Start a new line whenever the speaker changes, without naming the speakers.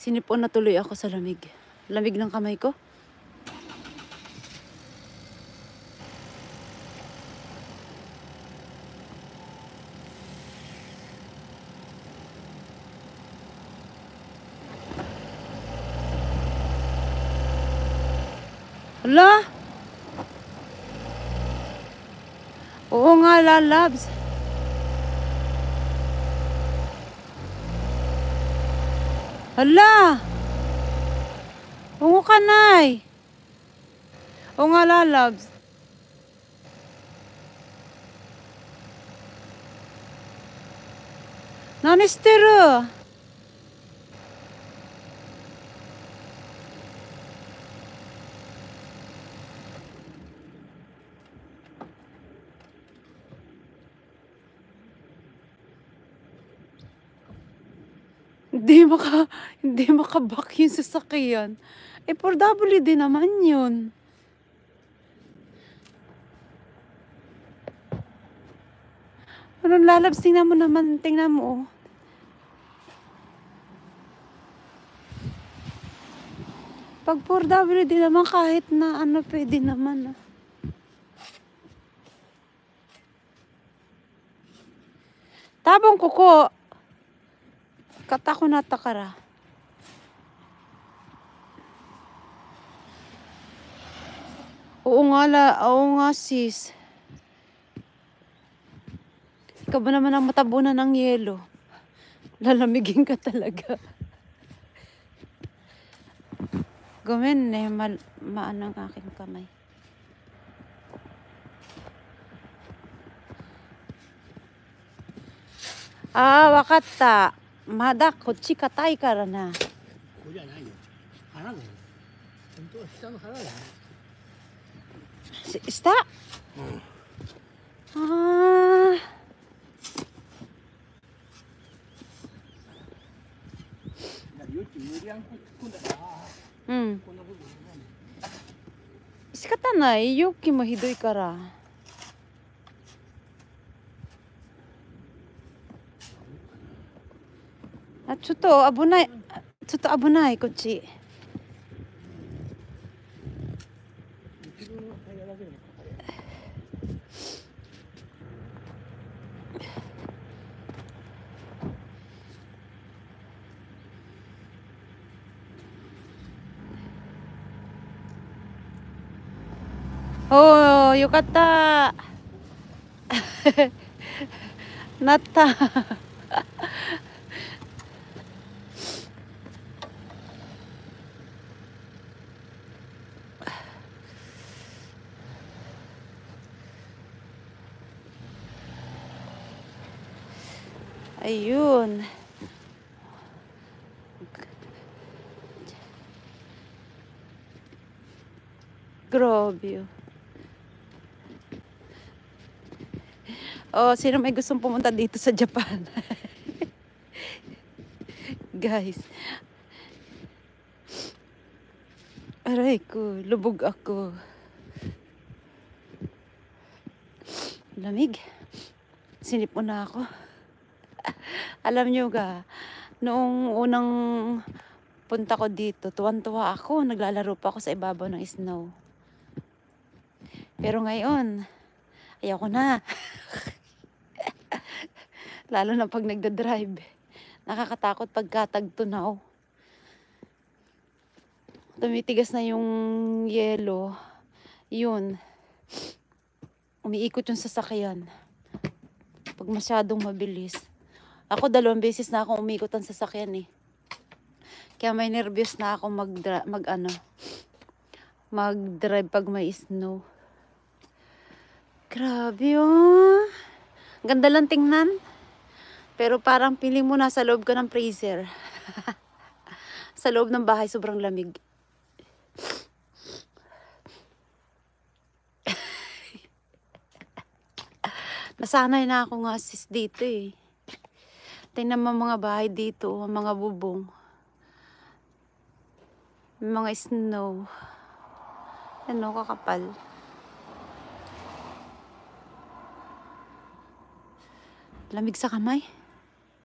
Sinipon na tuloy ako sa lamig. Lamig ng kamay ko. Hala? Oo nga, lalabs. Hala! Oo ka, nay. Oo nga, lalabs. Nanistero. Hindi makabak yung sasakyan. Eh, for WD naman yun. Anong lalabs? Tingnan mo naman. Tingnan mo, oh. Pag for WD naman, kahit na ano, pwede naman, ah. Tabong kuko. Katako na takara. Oo nga sis. Ikaw ba naman ang matabunan ng yelo? Lalamigin ka talaga. Gawin eh, maano ang aking kamay. Ah, wakata. Mada kochi katai kara na. Ista? Ah. Shikata nai. Yuki mo hidoi kara. Ah, ちょっと危ない。ちょっと危ない、こっち。おー、よかった。なった。Ayun. Grabe. Oh, sino may gustong pumunta dito sa Japan? Guys. Aray ko, lubog ako. Lamig. Sinipon na ako. Alam nyo ga, noong unang punta ko dito, tuwan-tuwa ako. Naglalaro pa ako sa ibabaw ng snow. Pero ngayon, ayoko na. Lalo na pag nagda-drive. Nakakatakot pagkatagtunaw. Tumitigas na yung yelo. Yun. Umiikot yung sasakyan. Pag masyadong mabilis. Ako 2 beses na akong umikot ang sasakyan eh. Kaya may nervyos na ako mag-drive pag may snow. Grabe oh. Ganda lang tingnan. Pero parang feeling mo nasa loob ka ng freezer. Sa loob ng bahay sobrang lamig. Nasanay na ako nga sis dito eh. Tingnan mo mga bahay dito, mga bubong. Mga snow. Ano, kakapal. Lamig sa kamay.